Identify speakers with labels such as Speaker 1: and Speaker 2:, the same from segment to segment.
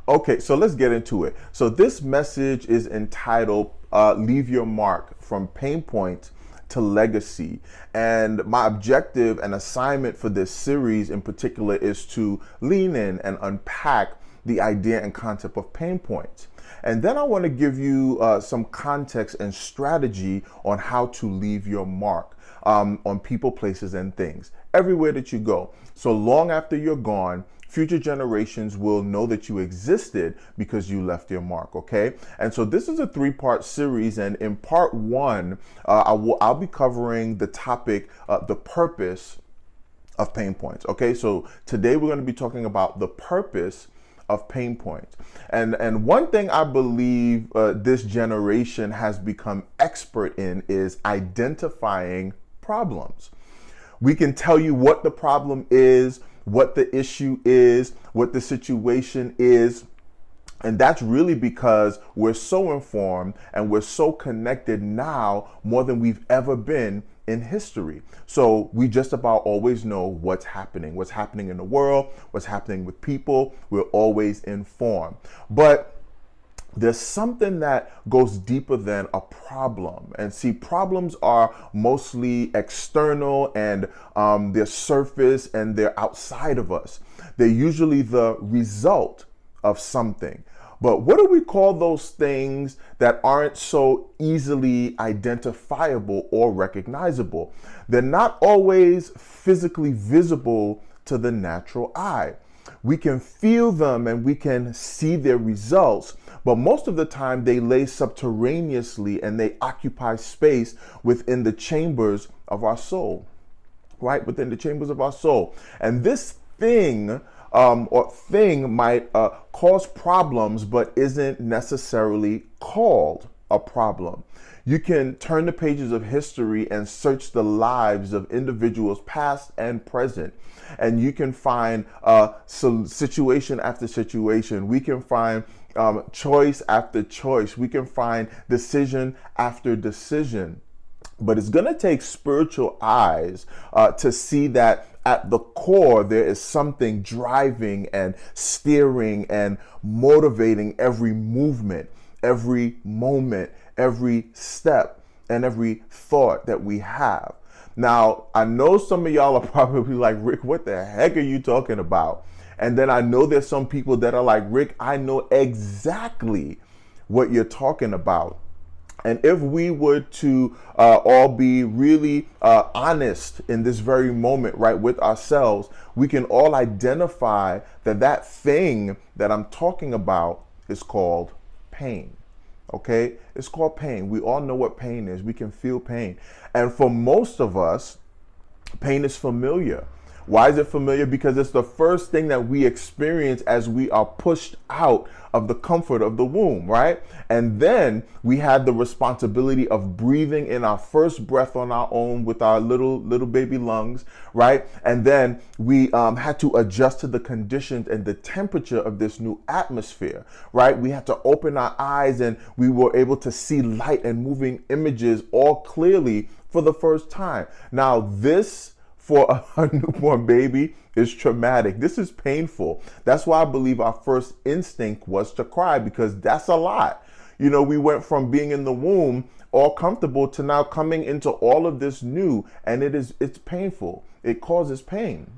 Speaker 1: Okay, so let's get into it. So this message is entitled Leave Your Mark from Pain Point to Legacy. And my objective and assignment for this series in particular is to lean in and unpack the idea and concept of pain points. And then I want to give you some context and strategy on how to leave your mark on people, places, and things everywhere that you go. So long after you're gone, future generations will know that you existed because you left your mark, okay? And so this is a three-part series, and in part one, I'll be covering the topic, the purpose of pain points, okay? So today we're going to be talking about the purpose of pain points. And one thing I believe this generation has become expert in is identifying problems. We can tell you what the problem is, what the issue is, what the situation is. And that's really because we're so informed and we're so connected now more than we've ever been in history. So we just about always know what's happening in the world, what's happening with people. We're always informed. But there's something that goes deeper than a problem. And see, problems are mostly external and they're surface and they're outside of us. They're usually the result of something. But what do we call those things that aren't so easily identifiable or recognizable? They're not always physically visible to the natural eye. We can feel them and we can see their results, but most of the time they lay subterraneously and they occupy space within the chambers of our soul, right? Within the chambers of our soul. And this thing might cause problems, but isn't necessarily called a problem. You can turn the pages of history and search the lives of individuals past and present. And you can find situation after situation. We can find choice after choice. We can find decision after decision. But it's going to take spiritual eyes to see that at the core, there is something driving and steering and motivating every movement, every moment, every step, and every thought that we have. Now, I know some of y'all are probably like, Rick, what the heck are you talking about? And then I know there's some people that are like, Rick, I know exactly what you're talking about. And if we were to all be really honest in this very moment, right, with ourselves, we can all identify that that thing that I'm talking about is called pain. Okay, it's called pain. We all know what pain is. We can feel pain. And for most of us, pain is familiar. Why is it familiar? Because it's the first thing that we experience as we are pushed out of the comfort of the womb, right? And then we had the responsibility of breathing in our first breath on our own with our little baby lungs, right? And then we had to adjust to the conditions and the temperature of this new atmosphere, right? We had to open our eyes and we were able to see light and moving images all clearly for the first time. Now, this for a newborn baby is traumatic. This is painful. That's why I believe our first instinct was to cry, because that's a lot. You know, we went from being in the womb all comfortable to now coming into all of this new, and it's painful. It causes pain.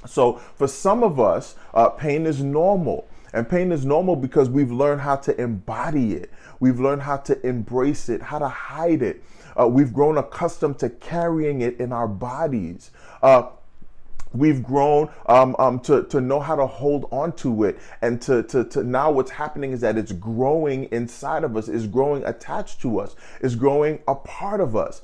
Speaker 1: So for some of us, pain is normal. And pain is normal because we've learned how to embody it. We've learned how to embrace it, how to hide it. We've grown accustomed to carrying it in our bodies. We've grown to know how to hold on to it, and to now what's happening is that it's growing inside of us, is growing attached to us, is growing a part of us.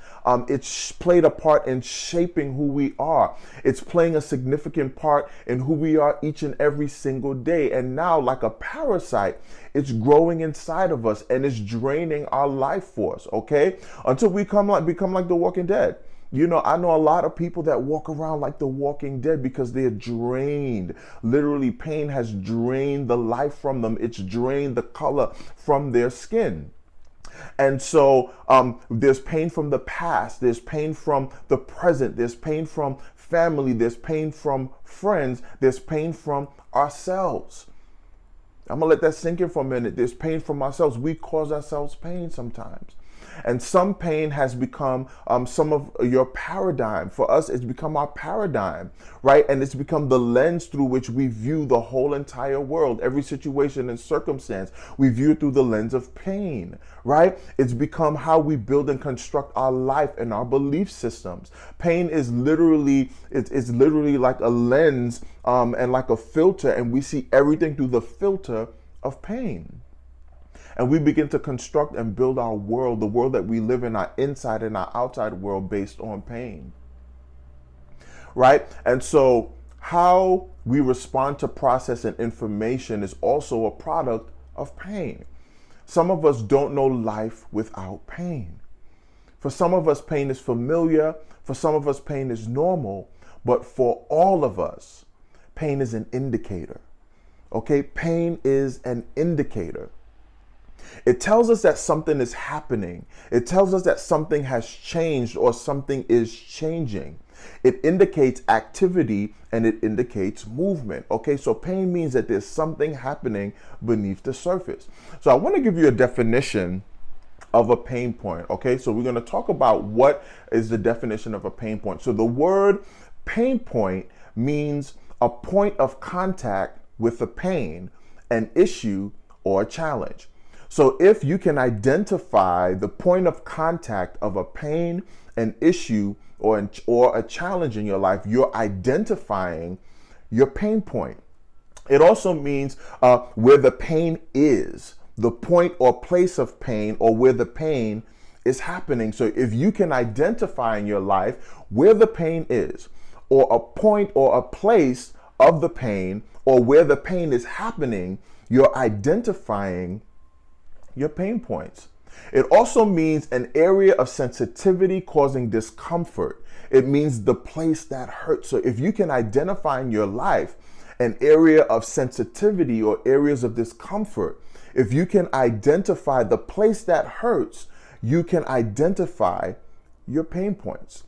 Speaker 1: It's played a part in shaping who we are. It's playing a significant part in who we are each and every single day. And now, like a parasite, it's growing inside of us and it's draining our life force, okay? Until we become like the Walking Dead. You know, I know a lot of people that walk around like the Walking Dead because they're drained. Literally, pain has drained the life from them. It's drained the color from their skin. And so there's pain from the past. There's pain from the present. There's pain from family. There's pain from friends. There's pain from ourselves. I'm gonna let that sink in for a minute. There's pain from ourselves. We cause ourselves pain sometimes. And some pain has become some of your paradigm. For us, it's become our paradigm, right? And it's become the lens through which we view the whole entire world, every situation and circumstance. We view it through the lens of pain, right? It's become how we build and construct our life and our belief systems. Pain is literally, it's literally like a lens and like a filter, and we see everything through the filter of pain. And we begin to construct and build our world, the world that we live in, our inside and our outside world, based on pain. Right? And so how we respond to process and information is also a product of pain. Some of us don't know life without pain. For some of us, pain is familiar. For some of us, pain is normal. But for all of us, pain is an indicator. Okay? Pain is an indicator. It tells us that something is happening. It tells us that something has changed or something is changing. It indicates activity and it indicates movement. Okay, so pain means that there's something happening beneath the surface. So I want to give you a definition of a pain point. Okay, so we're going to talk about what is the definition of a pain point. So the word pain point means a point of contact with a pain, an issue, or a challenge. So if you can identify the point of contact of a pain, an issue, or a challenge in your life, you're identifying your pain point. It also means where the pain is, the point or place of pain, or where the pain is happening. So if you can identify in your life where the pain is, or a point or a place of the pain, or where the pain is happening, you're identifying your pain points. It also means an area of sensitivity causing discomfort. It means the place that hurts. So if you can identify in your life an area of sensitivity or areas of discomfort, if you can identify the place that hurts, you can identify your pain points.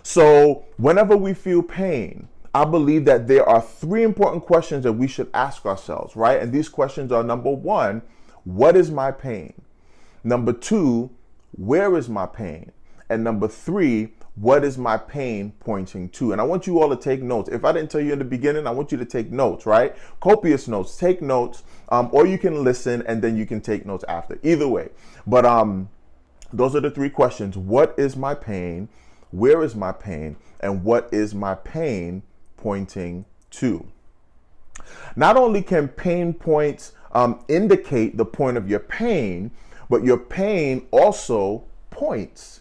Speaker 1: So whenever we feel pain, I believe that there are three important questions that we should ask ourselves, right? And these questions are: number one, what is my pain? Number two, where is my pain? And number three, what is my pain pointing to? And I want you all to take notes. If I didn't tell you in the beginning, I want you to take notes, right? Copious notes. Take notes, or you can listen and then you can take notes after. Either way. But those are the three questions. What is my pain? Where is my pain? And what is my pain pointing to? Not only can pain points indicate the point of your pain, but your pain also points.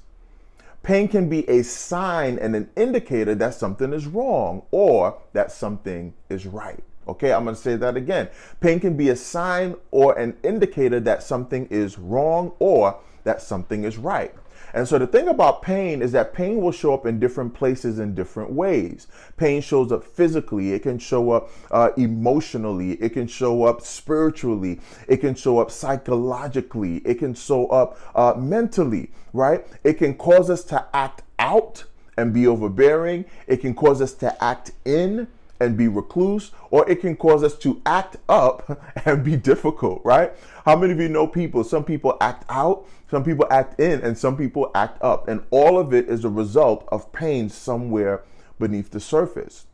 Speaker 1: Pain can be a sign and an indicator that something is wrong or that something is right. Okay, I'm going to say that again. Pain can be a sign or an indicator that something is wrong or that something is right. And so the thing about pain is that pain will show up in different places in different ways. Pain shows up physically. It can show up emotionally. It can show up spiritually. It can show up psychologically. It can show up mentally, right? It can cause us to act out and be overbearing. It can cause us to act in and be recluse, or it can cause us to act up and be difficult, right? How many of you know people? Some people act out, some people act in, and some people act up. And all of it is a result of pain somewhere beneath the surface.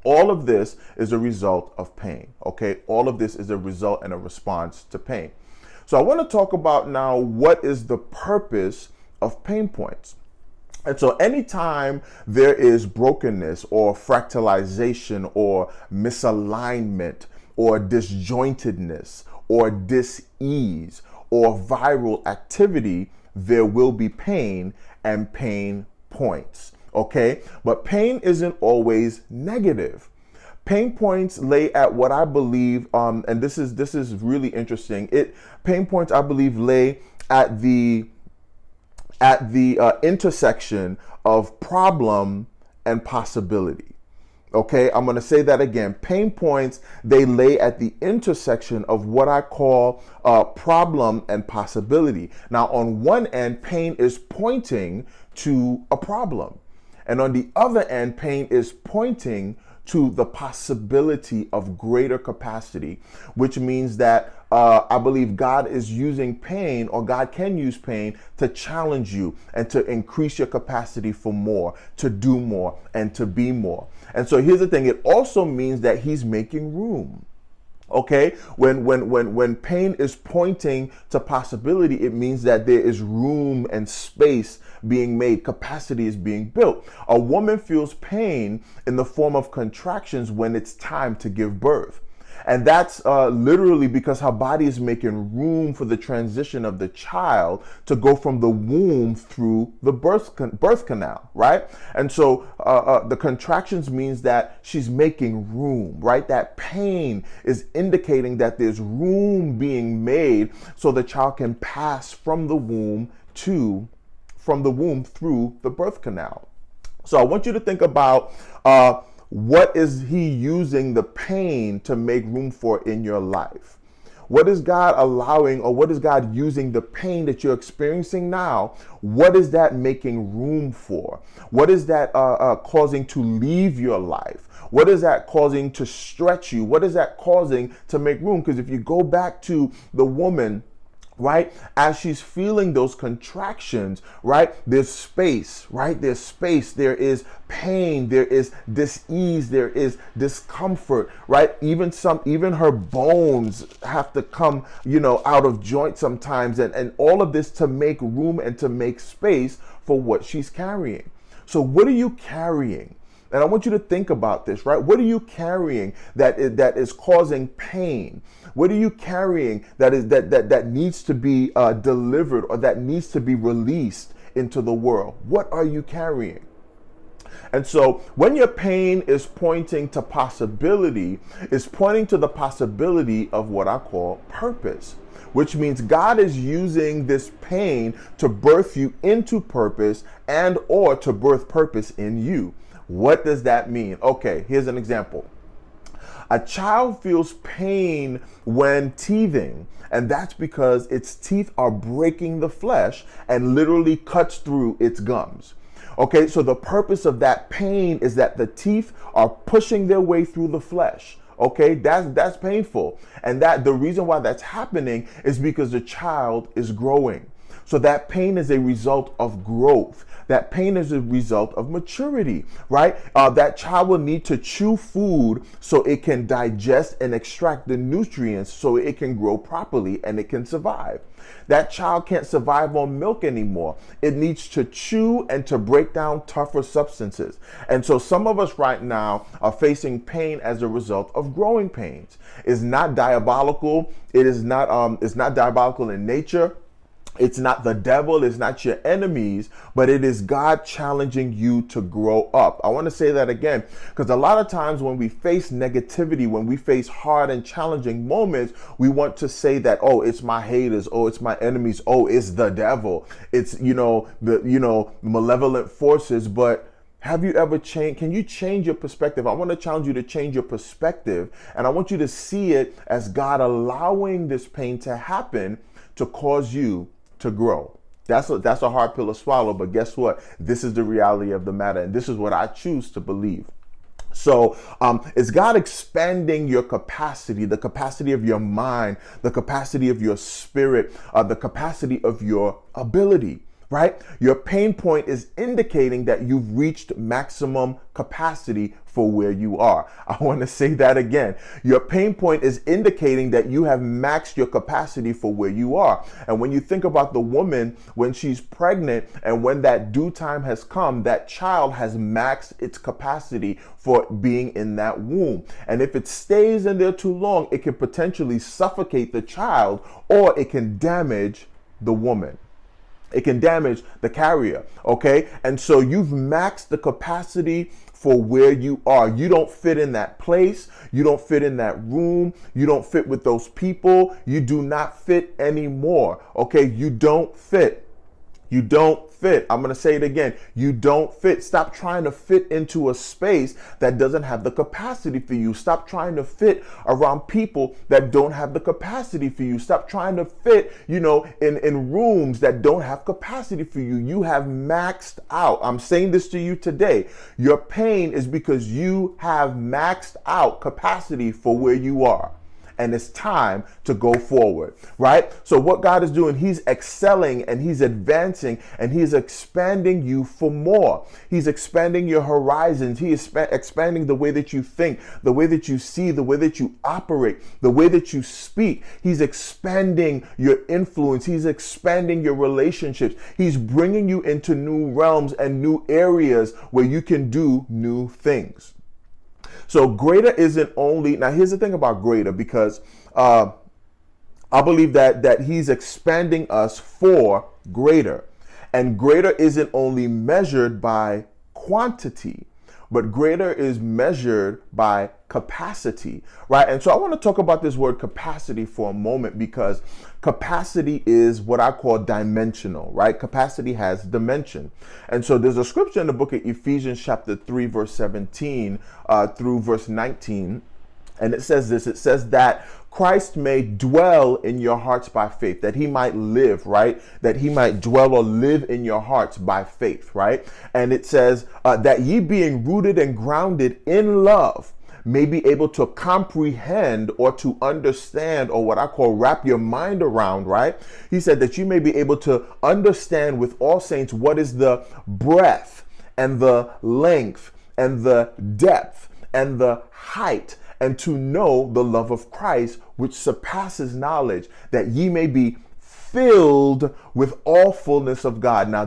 Speaker 1: All of this is a result of pain, okay? All of this is a result and a response to pain. So I want to talk about now what is the purpose of pain points. And so anytime there is brokenness or fractalization or misalignment or disjointedness or dis-ease or viral activity, there will be pain and pain points, okay? But pain isn't always negative. Pain points lay at what I believe, and this is really interesting. Pain points, I believe, lay at the intersection of problem and possibility. Okay, I'm going to say that again. Pain points, they lay at the intersection of what I call problem and possibility. Now, on one end, pain is pointing to a problem. And on the other end, pain is pointing to the possibility of greater capacity, which means that I believe God is using pain, or God can use pain to challenge you and to increase your capacity for more, to do more, and to be more. And so here's the thing, it also means that he's making room. Okay, when pain is pointing to possibility, it means that there is room and space being made, capacity is being built. A woman feels pain in the form of contractions when it's time to give birth. And that's literally because her body is making room for the transition of the child to go from the womb through the birth canal, right? And so the contractions means that she's making room, right? That pain is indicating that there's room being made so the child can pass from the womb through the birth canal. So I want you to think about what is he using the pain to make room for in your life? What is God allowing, or what is God using the pain that you're experiencing now? What is that making room for? What is that causing to leave your life? What is that causing to stretch you? What is that causing to make room? Because if you go back to the woman, right, as she's feeling those contractions, right, there's space, right, there's space, there is pain, there is dis-ease, there is discomfort, right? Even her bones have to come, out of joint sometimes, and all of this to make room and to make space for what she's carrying. So what are you carrying? And I want you to think about this, right? What are you carrying that is causing pain? What are you carrying that needs to be delivered, or that needs to be released into the world? What are you carrying? And so when your pain is pointing to possibility, it's pointing to the possibility of what I call purpose, which means God is using this pain to birth you into purpose, and or to birth purpose in you. What does that mean? Okay, here's an example. A child feels pain when teething, and that's because its teeth are breaking the flesh and literally cuts through its gums. Okay, so the purpose of that pain is that the teeth are pushing their way through the flesh. Okay, that's painful. And that the reason why that's happening is because the child is growing. So that pain is a result of growth. That pain is a result of maturity, right? That child will need to chew food so it can digest and extract the nutrients so it can grow properly and it can survive. That child can't survive on milk anymore. It needs to chew and to break down tougher substances. And so some of us right now are facing pain as a result of growing pains. It's not diabolical. It's not diabolical in nature. It's not the devil, it's not your enemies, but it is God challenging you to grow up. I want to say that again, because a lot of times when we face negativity, when we face hard and challenging moments, we want to say that, oh, it's my haters, oh, it's my enemies, oh, it's the devil, it's, the malevolent forces. But have you ever changed? Can you change your perspective? I want to challenge you to change your perspective, and I want you to see it as God allowing this pain to happen to cause you to grow. That's a hard pill to swallow, but guess what? This is the reality of the matter, and this is what I choose to believe. So it's God expanding your capacity, the capacity of your mind, the capacity of your spirit, the capacity of your ability. Right? Your pain point is indicating that you've reached maximum capacity for where you are. I want to say that again. Your pain point is indicating that you have maxed your capacity for where you are. And when you think about the woman, when she's pregnant and when that due time has come, that child has maxed its capacity for being in that womb. And if it stays in there too long, it can potentially suffocate the child, or it can damage the woman. It can damage the carrier, okay? And so you've maxed the capacity for where you are. You don't fit in that place. You don't fit in that room. You don't fit with those people. You do not fit anymore, okay? You don't fit. You don't fit. I'm going to say it again. You don't fit. Stop trying to fit into a space that doesn't have the capacity for you. Stop trying to fit around people that don't have the capacity for you. Stop trying to fit, in rooms that don't have capacity for you. You have maxed out. I'm saying this to you today. Your pain is because you have maxed out capacity for where you are. And it's time to go forward, right? So what God is doing, he's excelling and he's advancing and he's expanding you for more. He's expanding your horizons. He is expanding the way that you think, the way that you see, the way that you operate, the way that you speak. He's expanding your influence. He's expanding your relationships. He's bringing you into new realms and new areas where you can do new things. So greater isn't only, now here's the thing about greater, because I believe that he's expanding us for greater. And greater isn't only measured by quantity, but greater is measured by capacity, right? And so I want to talk about this word capacity for a moment, because capacity is what I call dimensional, right? Capacity has dimension. And so there's a scripture in the book of Ephesians chapter 3, verse 17 through verse 19. And it says this, it says that Christ may dwell in your hearts by faith, that he might live, right? That he might dwell or live in your hearts by faith, right? And it says that ye being rooted and grounded in love may be able to comprehend or to understand, or what I call wrap your mind around, right? He said that you may be able to understand with all saints what is the breadth and the length and the depth and the height, and to know the love of Christ, which surpasses knowledge, that ye may be filled with all fullness of God. Now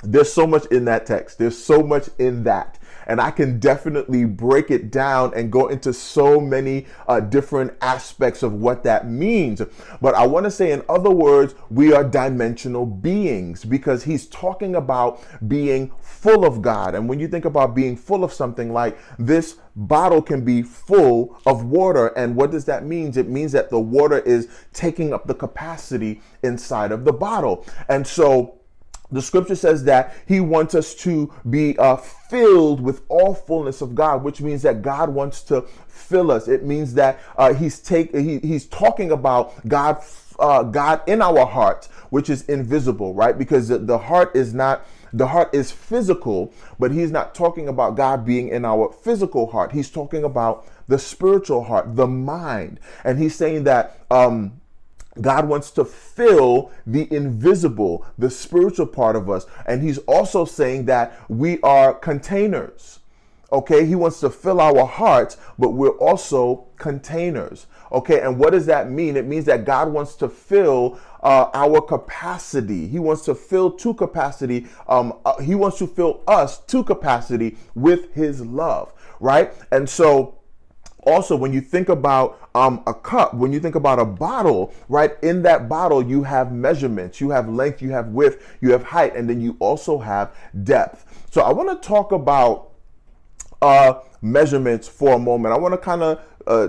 Speaker 1: there's so much in that text. There's so much in that. And I can definitely break it down and go into so many different aspects of what that means. But I want to say, in other words, we are dimensional beings, because he's talking about being full of God. And when you think about being full of something, like this bottle can be full of water. And what does that mean? It means that the water is taking up the capacity inside of the bottle. And so the scripture says that he wants us to be filled with all fullness of God, which means that God wants to fill us. It means that he's talking about God in our hearts, which is invisible, right? Because the heart is physical, but he's not talking about God being in our physical heart. He's talking about the spiritual heart, the mind. And he's saying that God wants to fill the invisible, the spiritual part of us. And he's also saying that we are containers. Okay, he wants to fill our hearts, but we're also containers. Okay, and what does that mean? It means that God wants to fill our capacity. He wants to fill to capacity. He wants to fill us to capacity with his love, right? And so also, when you think about a cup, when you think about a bottle, right, in that bottle, you have measurements, you have length, you have width, you have height, and then you also have depth. So I want to talk about measurements for a moment. I want to kind of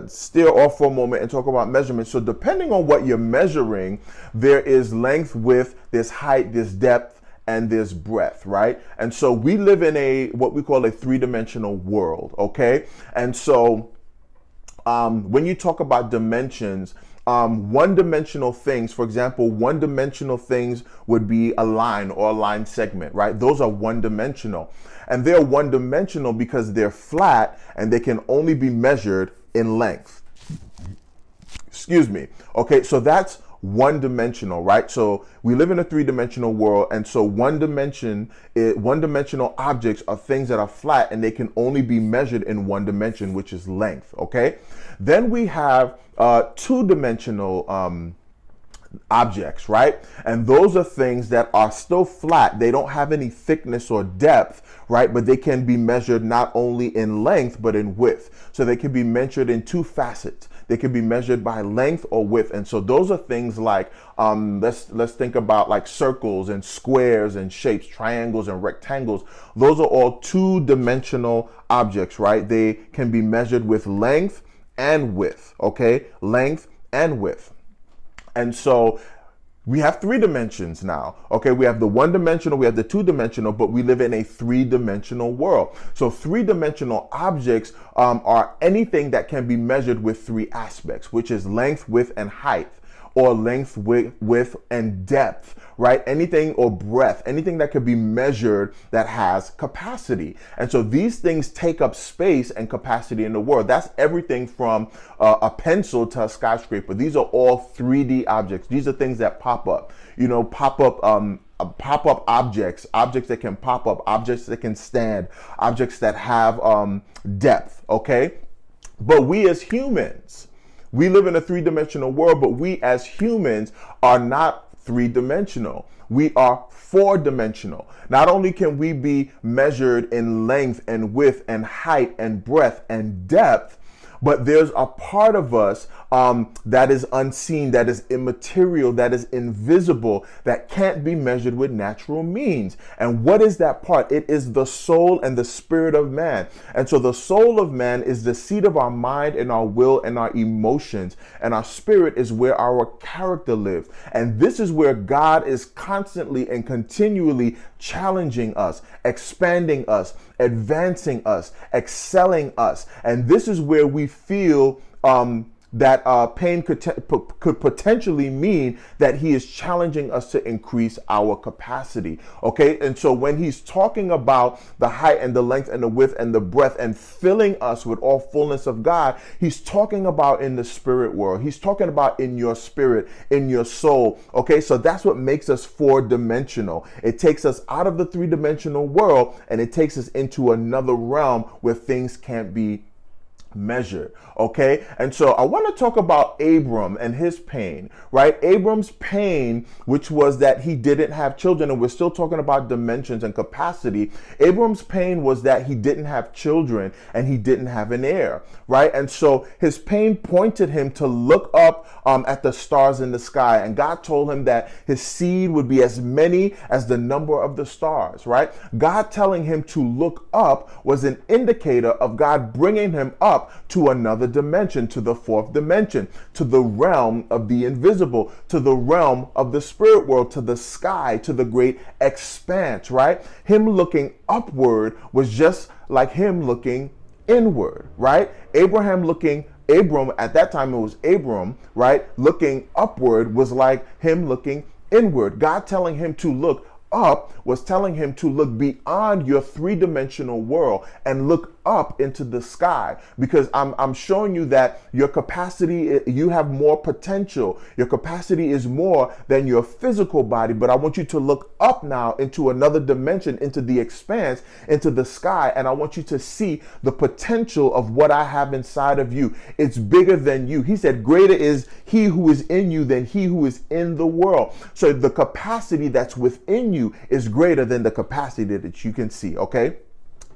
Speaker 1: steer off for a moment and talk about measurements. So depending on what you're measuring, there is length, width, there's height, there's depth, and there's breadth, right? And so we live in what we call a three-dimensional world, okay? And so when you talk about dimensions, one-dimensional things, for example, one-dimensional things would be a line or a line segment, right? Those are one-dimensional. And they're one-dimensional because they're flat and they can only be measured in length. Excuse me. Okay, so that's one-dimensional, right? So we live in a three-dimensional world, and so one-dimensional objects are things that are flat and they can only be measured in one dimension, which is length. Okay, then we have two-dimensional objects, right? And those are things that are still flat. They don't have any thickness or depth, right? But they can be measured not only in length, but in width. So they can be measured in two facets. They can be measured by length or width. And so those are things like, let's think about like circles and squares and shapes, triangles and rectangles. Those are all two-dimensional objects, right? They can be measured with length and width, okay? Length and width. And so We have three dimensions now. Okay, we have the one dimensional, we have the two dimensional, but we live in a three-dimensional world. So three-dimensional objects are anything that can be measured with three aspects, which is length, width, and height, or length, width, and depth, right? Anything, or breadth, anything that could be measured that has capacity. And so these things take up space and capacity in the world. That's everything from a pencil to a skyscraper. These are all 3D objects. These are things that pop up, pop-up objects that can pop up, objects that can stand, objects that have depth, okay? But we as humans, we live in a three-dimensional world, but we as humans are not three-dimensional. We are four-dimensional. Not only can we be measured in length and width and height and breadth and depth, but there's a part of us that is unseen, that is immaterial, that is invisible, that can't be measured with natural means. And what is that part? It is the soul and the spirit of man. And so the soul of man is the seat of our mind and our will and our emotions. And our spirit is where our character lives. And this is where God is constantly and continually challenging us, expanding us, advancing us, excelling us. And this is where we feel that pain could potentially mean that he is challenging us to increase our capacity. Okay, and so when he's talking about the height and the length and the width and the breadth and filling us with all fullness of God, he's talking about in the spirit world. He's talking about in your spirit, in your soul. Okay, so that's what makes us four-dimensional. It takes us out of the three-dimensional world and it takes us into another realm where things can't be measured. Okay, and so I want to talk about Abram and his pain, right? Abram's pain, which was that he didn't have children, and we're still talking about dimensions and capacity. Abram's pain was that he didn't have children and he didn't have an heir, right? And so his pain pointed him to look up at the stars in the sky, and God told him that his seed would be as many as the number of the stars, right? God telling him to look up was an indicator of God bringing him up to another dimension, to the fourth dimension, to the realm of the invisible, to the realm of the spirit world, to the sky, to the great expanse, right? Him looking upward was just like him looking inward, right? Abram, at that time it was Abram, right? Looking upward was like him looking inward. God telling him to look up was telling him to look beyond your three-dimensional world and look up into the sky, because I'm showing you that your capacity, you have more potential. Your capacity is more than your physical body, but I want you to look up now into another dimension, into the expanse, into the sky, and I want you to see the potential of what I have inside of you. It's bigger than you. He said, greater is he who is in you than he who is in the world. So the capacity that's within you is greater than the capacity that you can see, okay?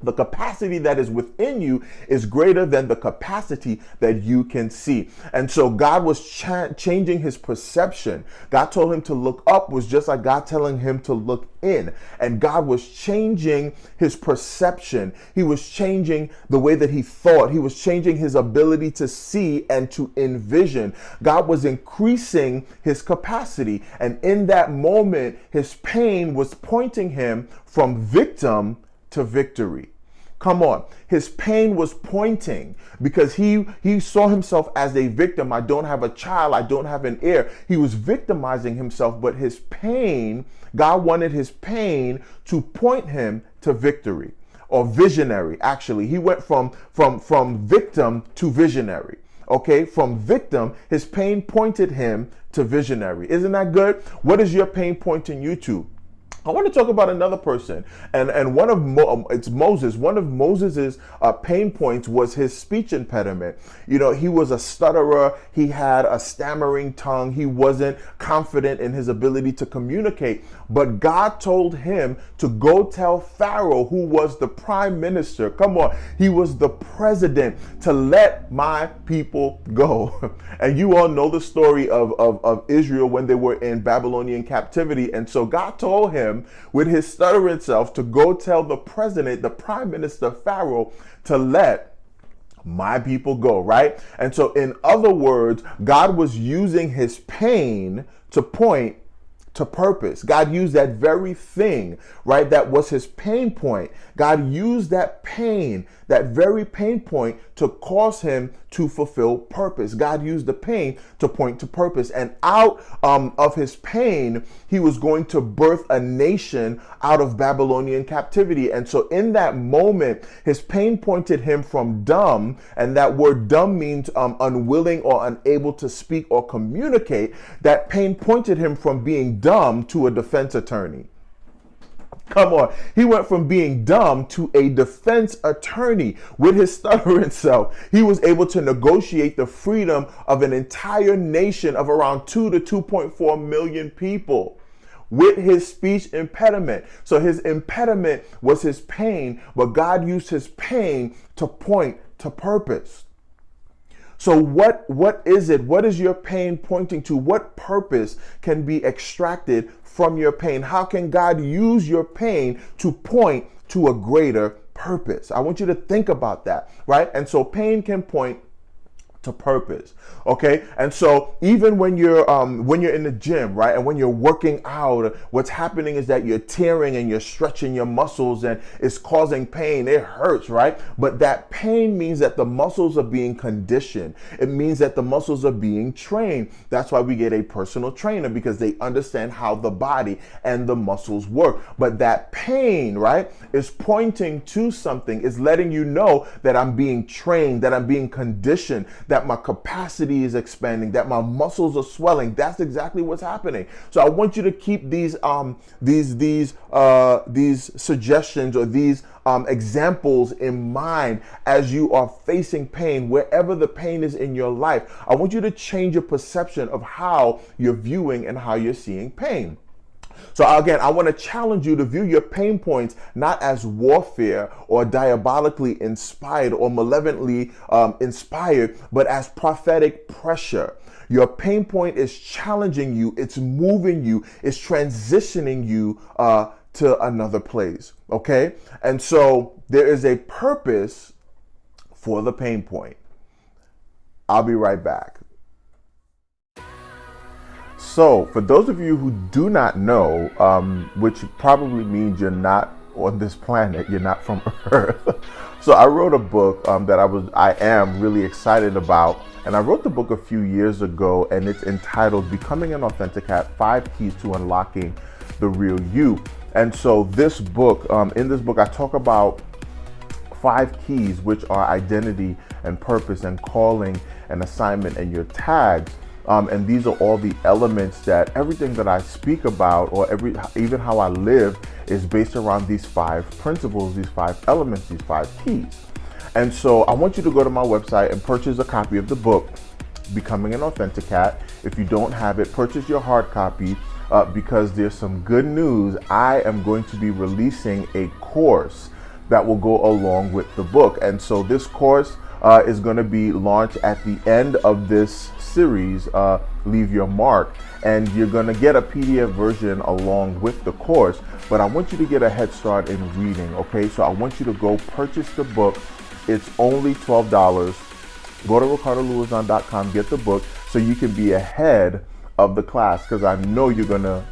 Speaker 1: The capacity that is within you is greater than the capacity that you can see. And so God was changing his perception. God told him to look up was just like God telling him to look in. And God was changing his perception. He was changing the way that he thought. He was changing his ability to see and to envision. God was increasing his capacity. And in that moment, his pain was pointing him from victim to victory. Come on. His pain was pointing because he saw himself as a victim. I don't have a child. I don't have an heir. He was victimizing himself, but his pain, God wanted his pain to point him to victory, or visionary. Actually, he went from victim to visionary. Okay, from victim, his pain pointed him to visionary. Isn't that good? What is your pain pointing you to? I want to talk about another person, and it's Moses. One of Moses's pain points was his speech impediment. You know, he was a stutterer. He had a stammering tongue. He wasn't confident in his ability to communicate. But God told him to go tell Pharaoh, who was the prime minister. Come on, he was the president, to let my people go. And you all know the story of Israel when they were in Babylonian captivity. And so God told him, with his stuttering self, to go tell the president, the prime minister, Pharaoh, to let my people go, right? And so in other words, God was using his pain to point to purpose. God used that very thing, right? That was his pain point. God used that pain, that very pain point, to cause him to fulfill purpose. God used the pain to point to purpose. And out of his pain, he was going to birth a nation out of Babylonian captivity. And so in that moment, his pain pointed him from dumb, and that word dumb means unwilling or unable to speak or communicate. That pain pointed him from being dumb to a defense attorney. Come on. He went from being dumb to a defense attorney. With his stuttering self, he was able to negotiate the freedom of an entire nation of around 2 to 2.4 million people with his speech impediment. So his impediment was his pain, but God used his pain to point to purpose. So what is it? What is your pain pointing to? What purpose can be extracted from your pain? How can God use your pain to point to a greater purpose? I want you to think about that, right? And so pain can point to purpose. Okay. And so even when you're in the gym, right, and when you're working out, what's happening is that you're tearing and you're stretching your muscles and it's causing pain. It hurts, right? But that pain means that the muscles are being conditioned. It means that the muscles are being trained. That's why we get a personal trainer, because they understand how the body and the muscles work. But that pain, right, is pointing to something, is letting you know that I'm being trained, that I'm being conditioned, that my capacity is expanding, that my muscles are swelling. That's exactly what's happening. So I want you to keep these suggestions or these examples in mind as you are facing pain, wherever the pain is in your life. I want you to change your perception of how you're viewing and how you're seeing pain. So again, I want to challenge you to view your pain points not as warfare or diabolically inspired or malevolently inspired, but as prophetic pressure. Your pain point is challenging you, it's moving you, it's transitioning you to another place, okay? And so there is a purpose for the pain point. I'll be right back. So, for those of you who do not know, which probably means you're not on this planet, you're not from Earth. So I wrote a book that I am really excited about. And I wrote the book a few years ago, and it's entitled Becoming an Authentic Cat: 5 Keys to Unlocking the Real You. And so this book, in this book, I talk about 5 keys, which are identity and purpose and calling and assignment and your tags. And these are all the elements that everything that I speak about, or even how I live, is based around these 5 principles, these 5 elements, these 5 keys. And so I want you to go to my website and purchase a copy of the book, Becoming an Authentic Cat. If you don't have it, purchase your hard copy, because there's some good news. I am going to be releasing a course that will go along with the book. And so this course is going to be launched at the end of this series, Leave Your Mark, and you're going to get a PDF version along with the course. But I want you to get a head start in reading, okay? So I want you to go purchase the book. It's only $12. Go to ricardoluazon.com, get the book, so you can be ahead of the class, because I know you're gonna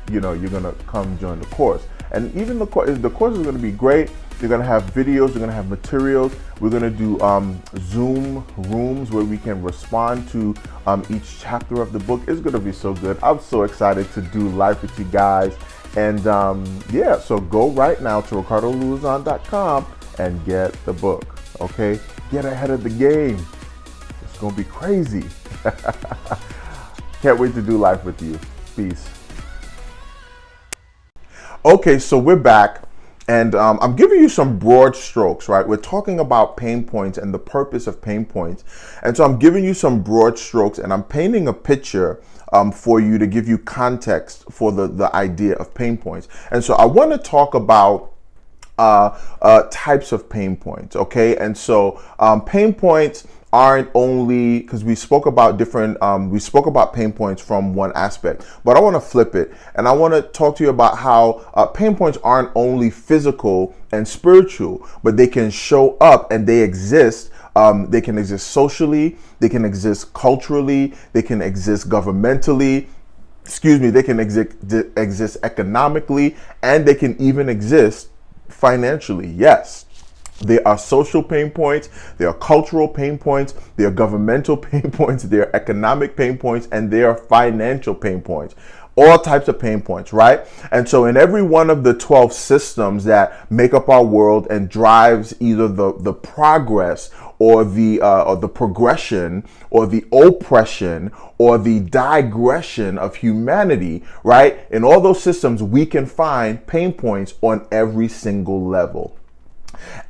Speaker 1: come join the course. And even the course is going to be great. You're going to have videos, you're going to have materials. We're going to do Zoom rooms where we can respond to each chapter of the book. It's going to be so good. I'm so excited to do life with you guys. And yeah, so go right now to ricardoluazon.com and get the book, okay? Get ahead of the game. It's going to be crazy. Can't wait to do life with you. Peace. Okay, so we're back. And I'm giving you some broad strokes, right? We're talking about pain points and the purpose of pain points. And so I'm giving you some broad strokes, and I'm painting a picture for you to give you context for the idea of pain points. And so I want to talk about types of pain points, okay? And so pain points aren't only, because we spoke about pain points from one aspect, but I want to flip it, and I want to talk to you about how pain points aren't only physical and spiritual, but they can show up and they exist. They can exist socially, they can exist culturally, they can exist governmentally, they can exist economically, and they can even exist financially. Yes. There are social pain points, there are cultural pain points, there are governmental pain points, there are economic pain points, and there are financial pain points. All types of pain points, right? And so in every one of the 12 systems that make up our world and drives either the progress or the progression or the oppression or the digression of humanity, right? In all those systems, we can find pain points on every single level.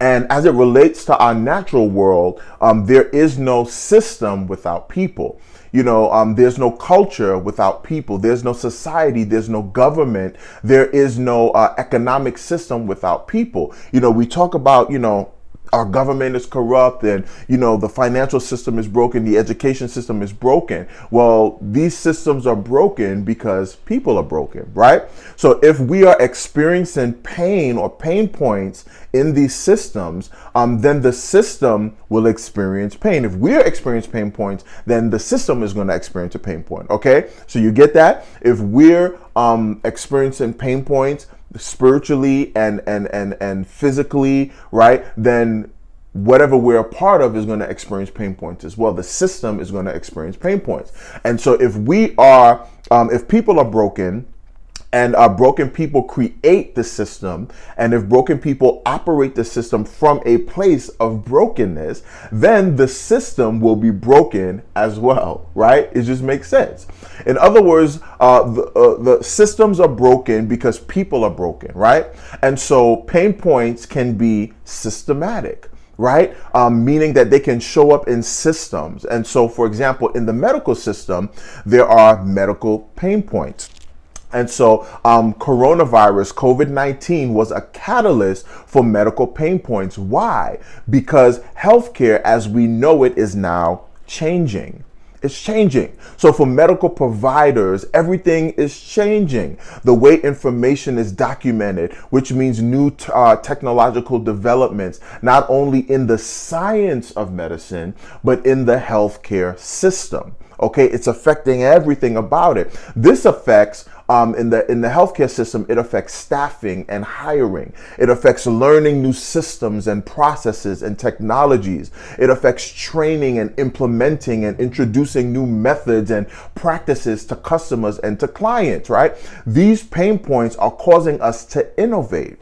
Speaker 1: And as it relates to our natural world, there is no system without people. There's no culture without people. There's no society. There's no government. There is no economic system without people. We talk about, our government is corrupt, and the financial system is broken, the education system is broken. Well, these systems are broken because people are broken, right? So if we are experiencing pain or pain points in these systems, then the system will experience pain. If we're experiencing pain points, then the system is going to experience a pain point. Okay, so you get that? If we're experiencing pain points spiritually and physically, right, then whatever we're a part of is going to experience pain points as well. The system is going to experience pain points. And so if people are broken, and broken people create the system, and if broken people operate the system from a place of brokenness, then the system will be broken as well, right? It just makes sense. In other words, the systems are broken because people are broken, right? And so pain points can be systematic, right? Meaning that they can show up in systems. And so, for example, in the medical system, there are medical pain points. And so coronavirus, COVID-19, was a catalyst for medical pain points. Why? Because healthcare as we know it is now changing. It's changing. So for medical providers, everything is changing. The way information is documented, which means new technological developments, not only in the science of medicine, but in the healthcare system. Okay, it's affecting everything about it. This affects in the healthcare system, it affects staffing and hiring. It affects learning new systems and processes and technologies. It affects training and implementing and introducing new methods and practices to customers and to clients, right? These pain points are causing us to innovate.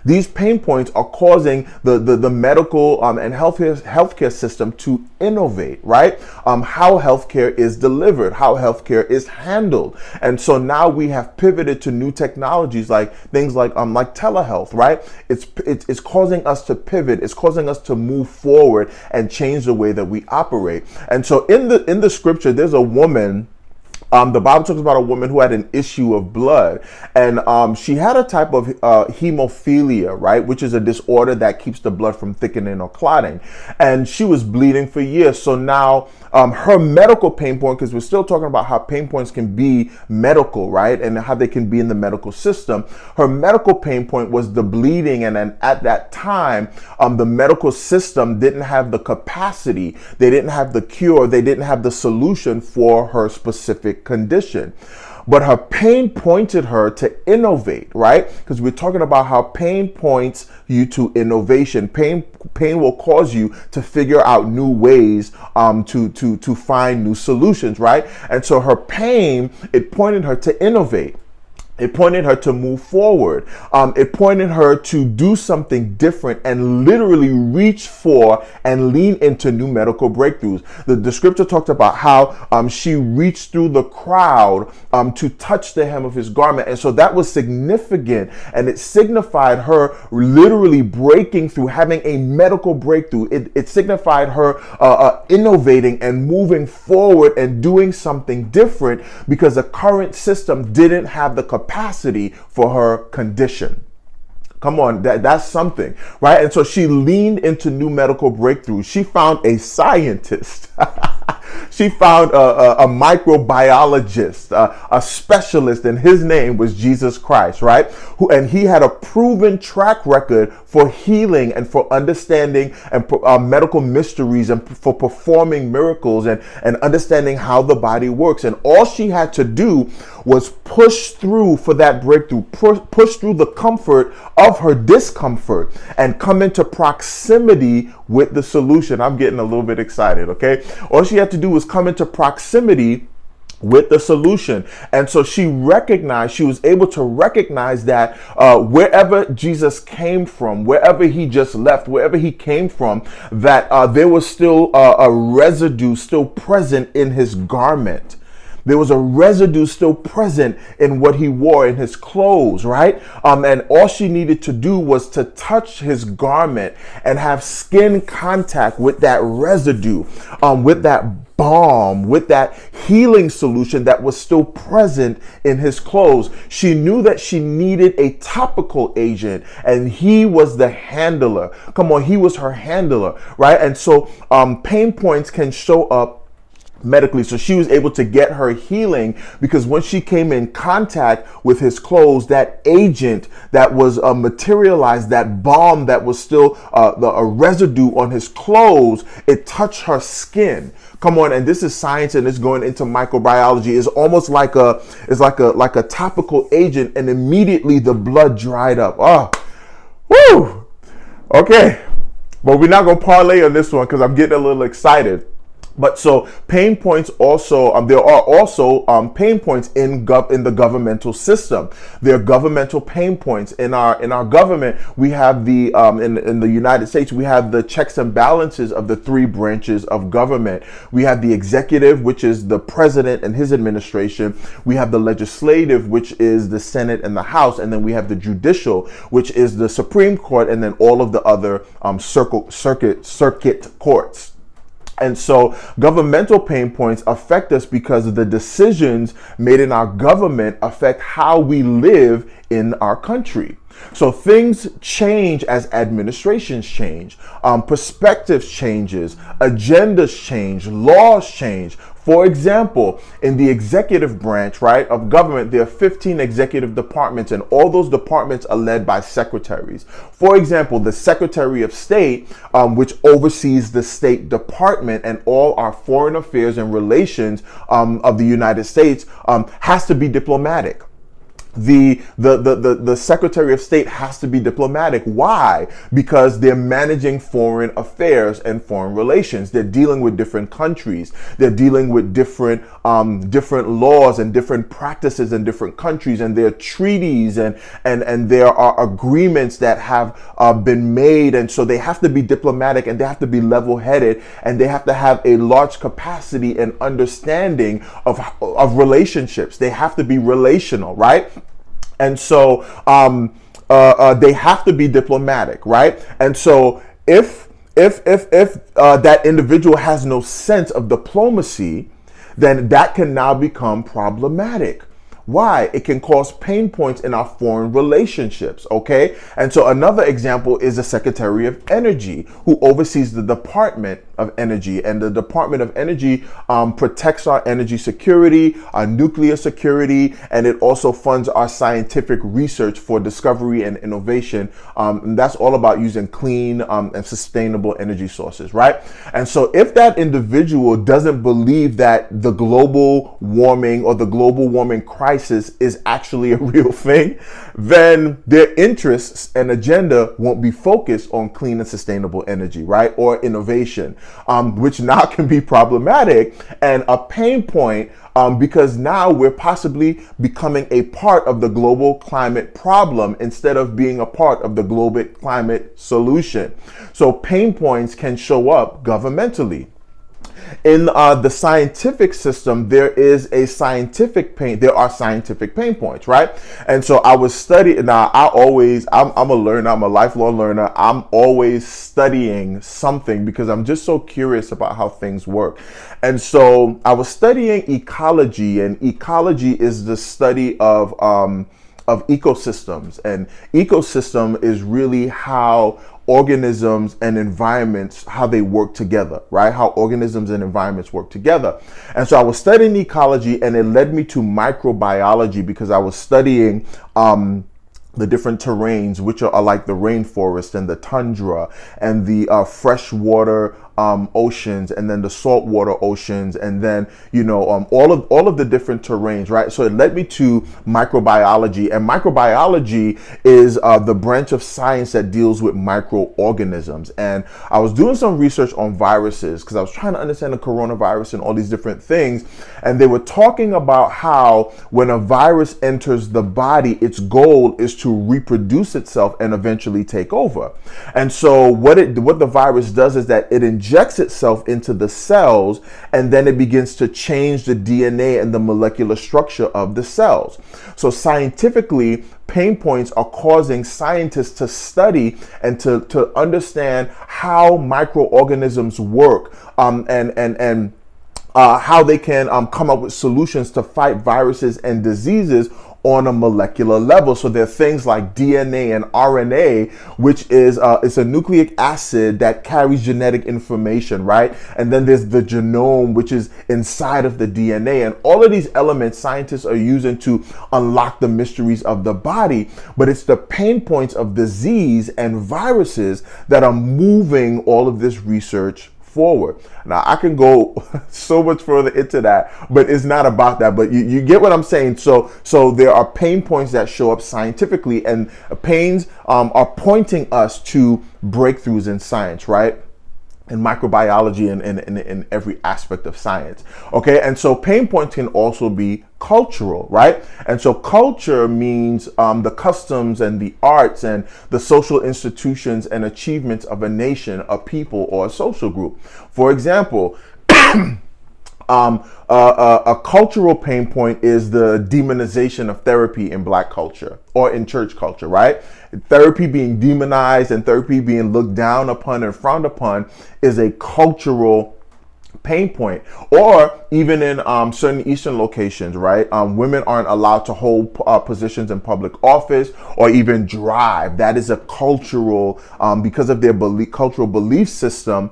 Speaker 1: These pain points are causing the medical and healthcare system to innovate, right? How healthcare is delivered, how healthcare is handled. And so now we have pivoted to new technologies like things like telehealth, right? It's causing us to pivot. It's causing us to move forward and change the way that we operate. And so in the scripture, there's a woman. The Bible talks about a woman who had an issue of blood, and she had a type of hemophilia, right, which is a disorder that keeps the blood from thickening or clotting. And she was bleeding for years. So now her medical pain point, because we're still talking about how pain points can be medical, right, and how they can be in the medical system. Her medical pain point was the bleeding, and then at that time, the medical system didn't have the capacity, they didn't have the cure, they didn't have the solution for her specific condition. But her pain pointed her to innovate, right? Because we're talking about how pain points you to innovation. Pain will cause you to figure out new ways to find new solutions, right? And so her pain, it pointed her to innovate. It pointed her to move forward. It pointed her to do something different and literally reach for and lean into new medical breakthroughs. The scripture talked about how she reached through the crowd to touch the hem of his garment. And so that was significant, and it signified her literally breaking through, having a medical breakthrough. It signified her innovating and moving forward and doing something different because the current system didn't have the capacity for her condition. Come on, that's something, right? And so she leaned into new medical breakthroughs. She found a scientist. she found a microbiologist, a specialist, and his name was Jesus Christ, right? And he had a proven track record for healing and for understanding and medical mysteries and for performing miracles and understanding how the body works. And all she had to do was push through for that breakthrough, push through the comfort of her discomfort and come into proximity with the solution. I'm getting a little bit excited, okay? All she had to do was come into proximity with the solution. And so she was able to recognize that wherever Jesus came from, wherever he just left, wherever he came from, that there was still a residue still present in his garment. There was a residue still present in what he wore, in his clothes, right? And all she needed to do was to touch his garment and have skin contact with that residue, with that balm, with that healing solution that was still present in his clothes. She knew that she needed a topical agent, and he was the handler. Come on, he was her handler, right? And so pain points can show up medically. So she was able to get her healing because when she came in contact with his clothes, that agent that was materialized, that balm that was still a residue on his clothes, it touched her skin. Come on, and this is science, and it's going into microbiology. It's almost like a topical agent, and immediately the blood dried up. Oh, woo! Okay, but we're not gonna parlay on this one because I'm getting a little excited. But so pain points also, there are also pain points in the governmental system. There are governmental pain points in our government. We have the in the United States, we have the checks and balances of the three branches of government. We have the executive, which is the president and his administration. We have the legislative, which is the Senate and the House, and then we have the judicial, which is the Supreme Court, and then all of the other circuit courts. And so governmental pain points affect us because the decisions made in our government affect how we live in our country. So things change as administrations change, perspectives changes, agendas change, laws change. For example, in the executive branch, right, of government, there are 15 executive departments, and all those departments are led by secretaries. For example, the Secretary of State, which oversees the State Department and all our foreign affairs and relations of the United States, has to be diplomatic. The Secretary of State has to be diplomatic. Why? Because they're managing foreign affairs and foreign relations. They're dealing with different countries. They're dealing with different laws and different practices in different countries, and there are treaties and there are agreements that have been made, and so they have to be diplomatic, and they have to be level-headed, and they have to have a large capacity and understanding of relationships. They have to be relational, right? And so they have to be diplomatic, right? And so if that individual has no sense of diplomacy, then that can now become problematic. Why? It can cause pain points in our foreign relationships, okay? And so another example is the Secretary of Energy, who oversees the Department of Energy. And the Department of Energy protects our energy security, our nuclear security, and it also funds our scientific research for discovery and innovation. And that's all about using clean and sustainable energy sources, right? And so if that individual doesn't believe that the global warming or the global warming crisis is actually a real thing, then their interests and agenda won't be focused on clean and sustainable energy, right? Or innovation, which now can be problematic and a pain point because now we're possibly becoming a part of the global climate problem instead of being a part of the global climate solution. So pain points can show up governmentally. In the scientific system, there are scientific pain points, right? And so I was studying. Now, I'm a learner. I'm a lifelong learner. I'm always studying something because I'm just so curious about how things work. And so I was studying ecology, and ecology is the study of ecosystems, and ecosystem is really how organisms and environments, how they work together, right? How organisms and environments work together. And so I was studying ecology, and it led me to microbiology because I was studying the different terrains, which are like the rainforest and the tundra and the freshwater oceans, and then the saltwater oceans, and then all of the different terrains, right? So it led me to microbiology, and microbiology is the branch of science that deals with microorganisms. And I was doing some research on viruses because I was trying to understand the coronavirus and all these different things, and they were talking about how when a virus enters the body, its goal is to reproduce itself and eventually take over. And so what the virus does is that it injects itself into the cells, and then it begins to change the DNA and the molecular structure of the cells. So scientifically, pain points are causing scientists to study and to understand how microorganisms work, and how they can come up with solutions to fight viruses and diseases on a molecular level. So there are things like DNA and RNA, which is it's a nucleic acid that carries genetic information, right? And then there's the genome, which is inside of the DNA. And all of these elements scientists are using to unlock the mysteries of the body. But it's the pain points of disease and viruses that are moving all of this research forward. Now I can go so much further into that, but it's not about that. But you get what I'm saying. So there are pain points that show up scientifically, and pains are pointing us to breakthroughs in science, right? In microbiology and in every aspect of science. Okay, and so pain points can also be cultural, right? And so culture means the customs and the arts and the social institutions and achievements of a nation, a people, or a social group. For example, a cultural pain point is the demonization of therapy in Black culture or in church culture, right? Therapy being demonized and therapy being looked down upon and frowned upon is a cultural pain point. Or even in certain Eastern locations, right? Women aren't allowed to hold positions in public office or even drive. That is a cultural, because of their cultural belief system,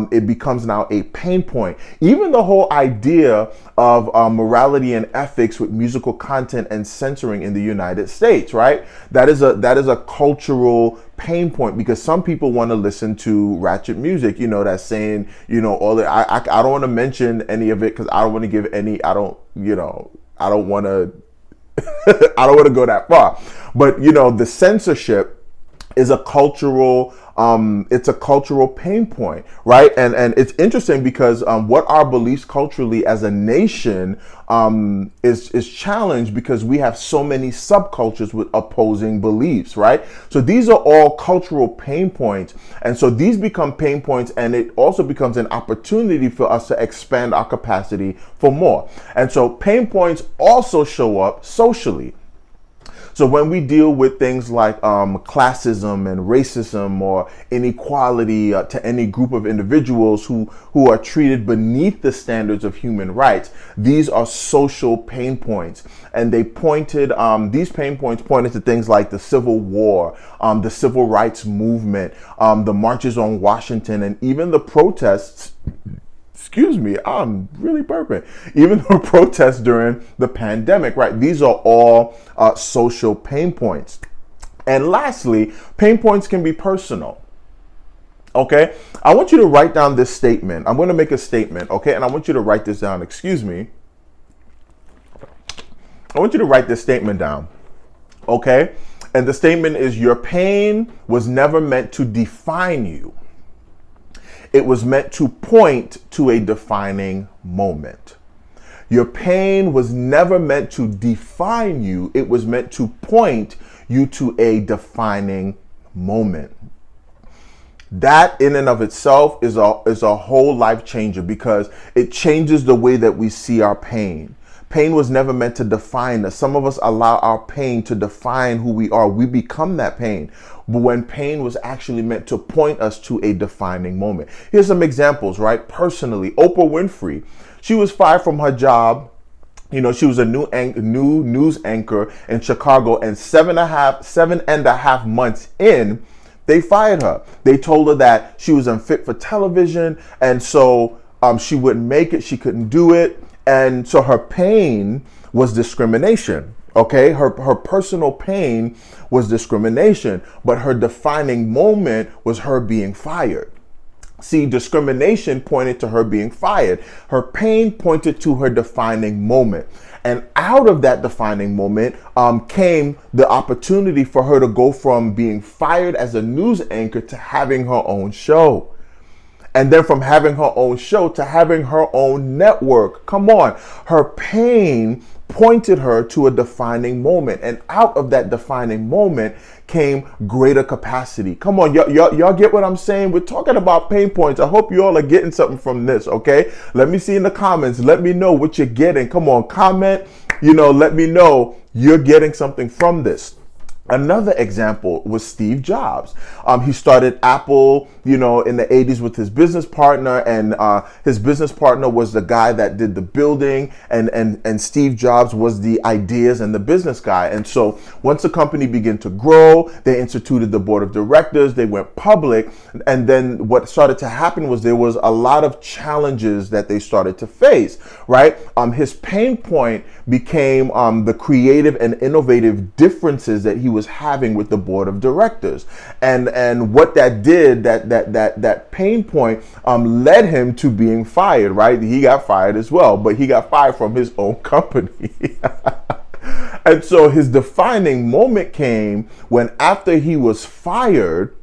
Speaker 1: it becomes now a pain point. Even the whole idea of morality and ethics with musical content and censoring in the United States, right? That is a cultural pain point because some people want to listen to ratchet music, that's saying, all that. I don't want to mention any of it because I don't want to give any, I don't want to, I don't want to go that far. But, the censorship is a cultural, it's a cultural pain point, right? And it's interesting because what our beliefs culturally as a nation is challenged because we have so many subcultures with opposing beliefs, right? So these are all cultural pain points. And so these become pain points, and it also becomes an opportunity for us to expand our capacity for more. And so pain points also show up socially. So when we deal with things like classism and racism or inequality to any group of individuals who are treated beneath the standards of human rights, these are social pain points. And they these pain points pointed to things like the Civil War, the Civil Rights Movement, the marches on Washington, and even the protests. Excuse me, I'm really burping. Even the protests during the pandemic, right? These are all social pain points. And lastly, pain points can be personal. Okay, I want you to write down this statement. I'm going to make a statement, okay? And I want you to write this down. Excuse me. I want you to write this statement down, okay? And the statement is, your pain was never meant to define you. It was meant to point to a defining moment. Your pain was never meant to define you. It was meant to point you to a defining moment. That in and of itself is a whole life changer because it changes the way that we see our pain. Pain was never meant to define us. Some of us allow our pain to define who we are. We become that pain. But when pain was actually meant to point us to a defining moment. Here's some examples, right? Personally, Oprah Winfrey, she was fired from her job. She was a new news anchor in Chicago, and 7.5 months in, They fired her. They told her that she was unfit for television, and so she wouldn't make it. She couldn't do it, and so her pain was discrimination. Okay, her personal pain was discrimination, but her defining moment was her being fired. See, discrimination pointed to her being fired. Her pain pointed to her defining moment. And out of that defining moment came the opportunity for her to go from being fired as a news anchor to having her own show. And then from having her own show to having her own network. Come on. Her pain pointed her to a defining moment. And out of that defining moment came greater capacity. Come on, y'all get what I'm saying? We're talking about pain points. I hope you all are getting something from this, okay? Let me see in the comments. Let me know what you're getting. Come on, comment. Let me know you're getting something from this. Another example was Steve Jobs. He started Apple, in the 80s with his business partner, and his business partner was the guy that did the building, and Steve Jobs was the ideas and the business guy. And so once the company began to grow, they instituted the board of directors, they went public, and then what started to happen was there was a lot of challenges that they started to face, right? His pain point became the creative and innovative differences that he was having with the board of directors, and what that did, that pain point led him to being fired. Right, he got fired as well, but he got fired from his own company. And so his defining moment came when, after he was fired,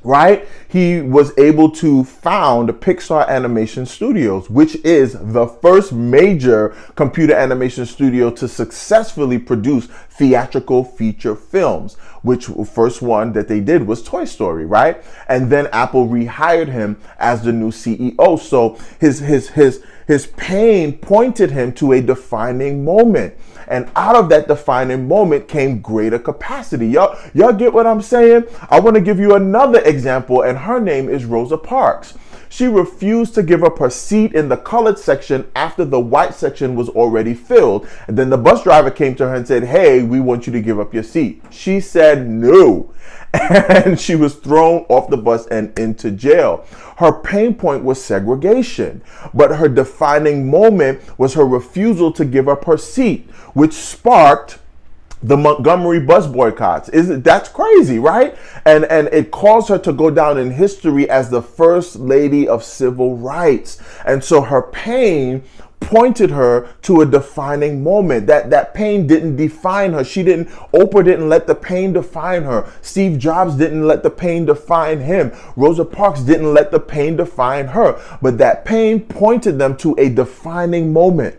Speaker 1: right, he was able to found Pixar Animation Studios, which is the first major computer animation studio to successfully produce theatrical feature films, which the first one that they did was Toy Story, right? And then Apple rehired him as the new CEO. So his pain pointed him to a defining moment. And out of that defining moment came greater capacity. Y'all get what I'm saying? I want to give you another example, and her name is Rosa Parks. She refused to give up her seat in the colored section after the white section was already filled. And then the bus driver came to her and said, "Hey, we want you to give up your seat." She said no. And she was thrown off the bus and into jail. Her pain point was segregation, but her defining moment was her refusal to give up her seat, which sparked the Montgomery bus boycotts. That's crazy, right? And it caused her to go down in history as the first lady of civil rights. And so her pain pointed her to a defining moment. That pain didn't define her. Oprah didn't let the pain define her. Steve Jobs didn't let the pain define him. Rosa Parks didn't let the pain define her. But that pain pointed them to a defining moment.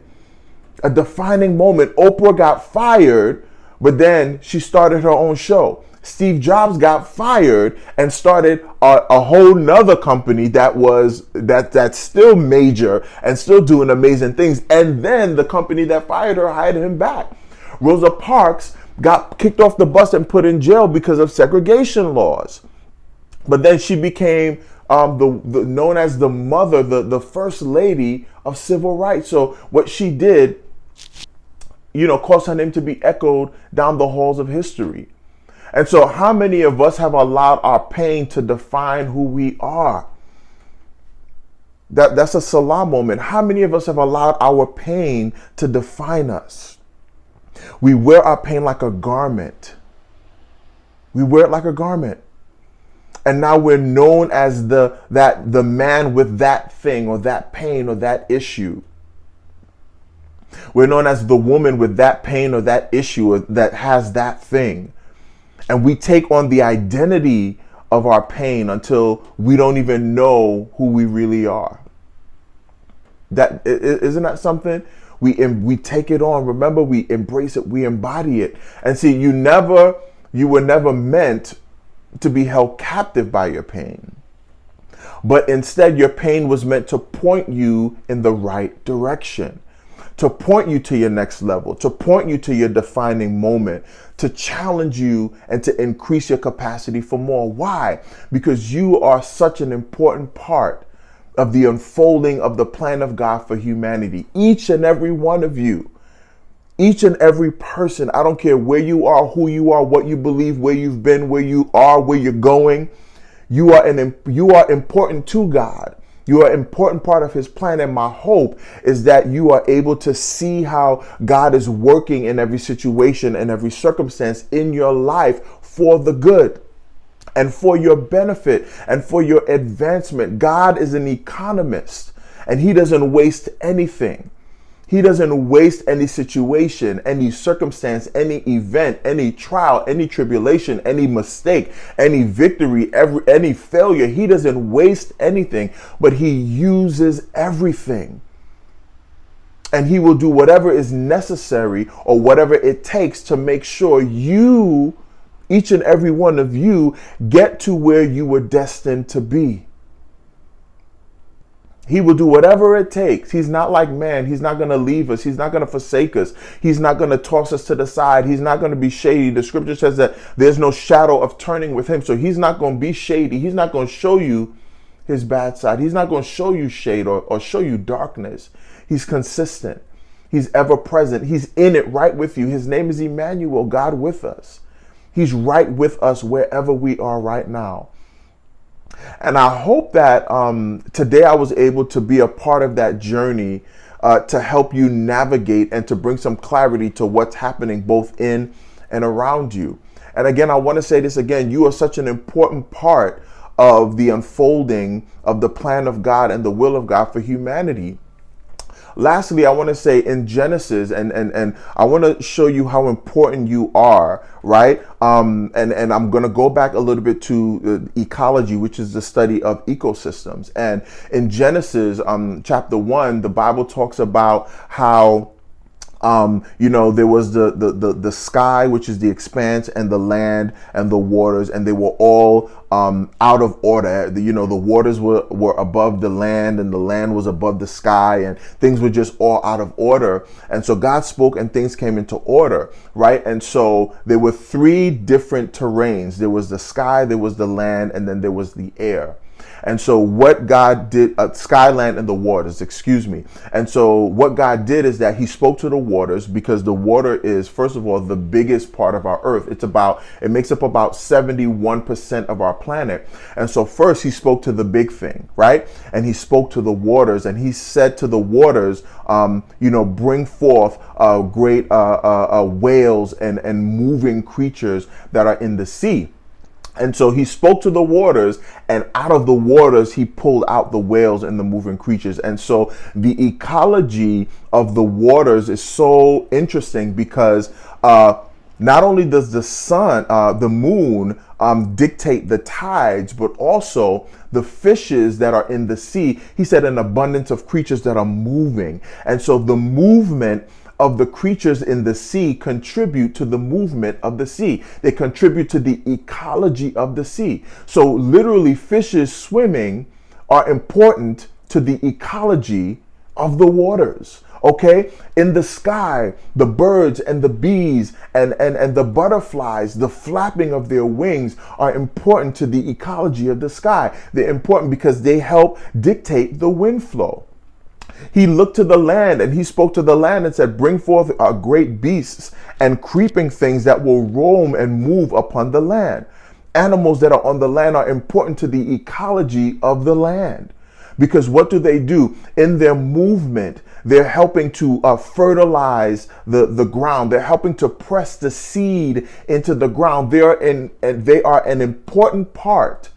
Speaker 1: A defining moment. Oprah got fired, but then she started her own show. Steve Jobs got fired and started a whole nother company that's still major and still doing amazing things. And then the company that fired her hired him back. Rosa Parks got kicked off the bus and put in jail because of segregation laws. But then she became known as the mother, the first lady of civil rights. So what she did, caused her name to be echoed down the halls of history. And so how many of us have allowed our pain to define who we are? That's a Salah moment. How many of us have allowed our pain to define us? We wear our pain like a garment. We wear it like a garment. And now we're known as the man with that thing or that pain or that issue. We're known as the woman with that pain or that issue or that has that thing. And we take on the identity of our pain until we don't even know who we really are. Isn't that something? We take it on. Remember, we embrace it. We embody it. And see, you were never meant to be held captive by your pain. But instead, your pain was meant to point you in the right direction, to point you to your next level, to point you to your defining moment, to challenge you and to increase your capacity for more. Why? Because you are such an important part of the unfolding of the plan of God for humanity. Each and every one of you, each and every person, I don't care where you are, who you are, what you believe, where you've been, where you are, where you're going. You are important to God. You are an important part of his plan. And my hope is that you are able to see how God is working in every situation and every circumstance in your life for the good and for your benefit and for your advancement. God is an economist and he doesn't waste anything. He doesn't waste any situation, any circumstance, any event, any trial, any tribulation, any mistake, any victory, any failure. He doesn't waste anything, but he uses everything. And he will do whatever is necessary or whatever it takes to make sure you, each and every one of you, get to where you were destined to be. He will do whatever it takes. He's not like man. He's not going to leave us. He's not going to forsake us. He's not going to toss us to the side. He's not going to be shady. The scripture says that there's no shadow of turning with him. So he's not going to be shady. He's not going to show you his bad side. He's not going to show you shade or show you darkness. He's consistent. He's ever present. He's in it right with you. His name is Emmanuel, God with us. He's right with us wherever we are right now. And I hope that today I was able to be a part of that journey to help you navigate and to bring some clarity to what's happening both in and around you. And again, I want to say this again, you are such an important part of the unfolding of the plan of God and the will of God for humanity. Lastly, I want to say in Genesis, and I want to show you how important you are, right? And I'm going to go back a little bit to ecology, which is the study of ecosystems. And in Genesis, chapter 1, the Bible talks about how there was the sky, which is the expanse, and the land and the waters, and they were all out of order. The waters were above the land, and the land was above the sky, and things were just all out of order. And so God spoke and things came into order, right? And so there were three different terrains. There was the sky, there was the land, and then there was the air. And so what God did, skyland and the waters, excuse me. And so what God did is that he spoke to the waters, because the water is, first of all, the biggest part of our earth. It makes up about 71% of our planet. And so first he spoke to the big thing, right? And he spoke to the waters, and he said to the waters, bring forth great whales and moving creatures that are in the sea. And so he spoke to the waters, and out of the waters, he pulled out the whales and the moving creatures. And so the ecology of the waters is so interesting, because not only does the sun, the moon, dictate the tides, but also the fishes that are in the sea. He said an abundance of creatures that are moving. And so the movement of the creatures in the sea contribute to the movement of the sea. They contribute to the ecology of the sea. So literally, fishes swimming are important to the ecology of the waters. Okay, in the sky, the birds and the bees and the butterflies, the flapping of their wings are important to the ecology of the sky. They're important because they help dictate the wind flow. He looked to the land, and he spoke to the land and said, bring forth great beasts and creeping things that will roam and move upon the land. Animals that are on the land are important to the ecology of the land, because what do? In their movement, they're helping to fertilize the ground. They're helping to press the seed into the ground. They are an important part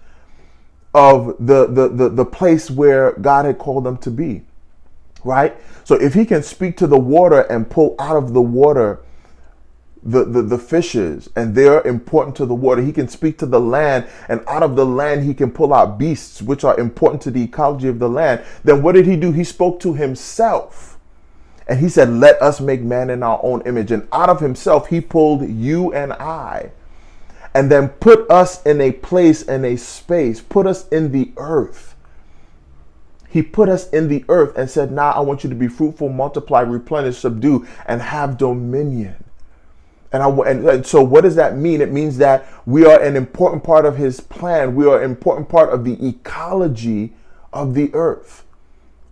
Speaker 1: of the place where God had called them to be. Right? So if he can speak to the water and pull out of the water the fishes, and they're important to the water, he can speak to the land, and out of the land he can pull out beasts which are important to the ecology of the land. Then what did he do? He spoke to himself, and he said, let us make man in our own image. And out of himself he pulled you and I, and then put us in a place and a space, put us in the earth. He put us in the earth and said, now I want you to be fruitful, multiply, replenish, subdue, and have dominion. And so what does that mean? It means that we are an important part of his plan. We are an important part of the ecology of the earth.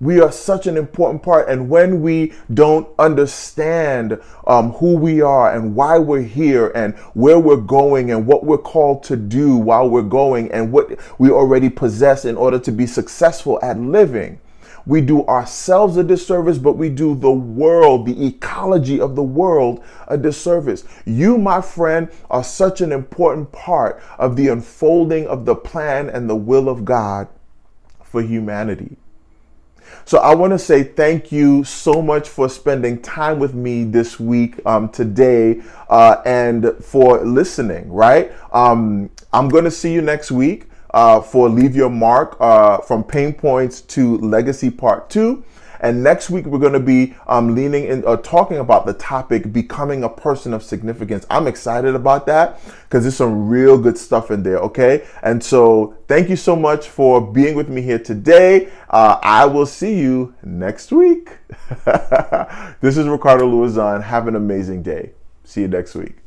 Speaker 1: We are such an important part. And when we don't understand who we are and why we're here and where we're going and what we're called to do while we're going and what we already possess in order to be successful at living, we do ourselves a disservice, but we do the world, the ecology of the world, a disservice. You, my friend, are such an important part of the unfolding of the plan and the will of God for humanity. So I want to say thank you so much for spending time with me this week, today, and for listening, right? I'm going to see you next week for Leave Your Mark, from Pain Points to Legacy Part 2. And next week, we're going to be leaning in, talking about the topic, becoming a person of significance. I'm excited about that because there's some real good stuff in there, okay? And so thank you so much for being with me here today. I will see you next week. This is Ricardo Luizan. Have an amazing day. See you next week.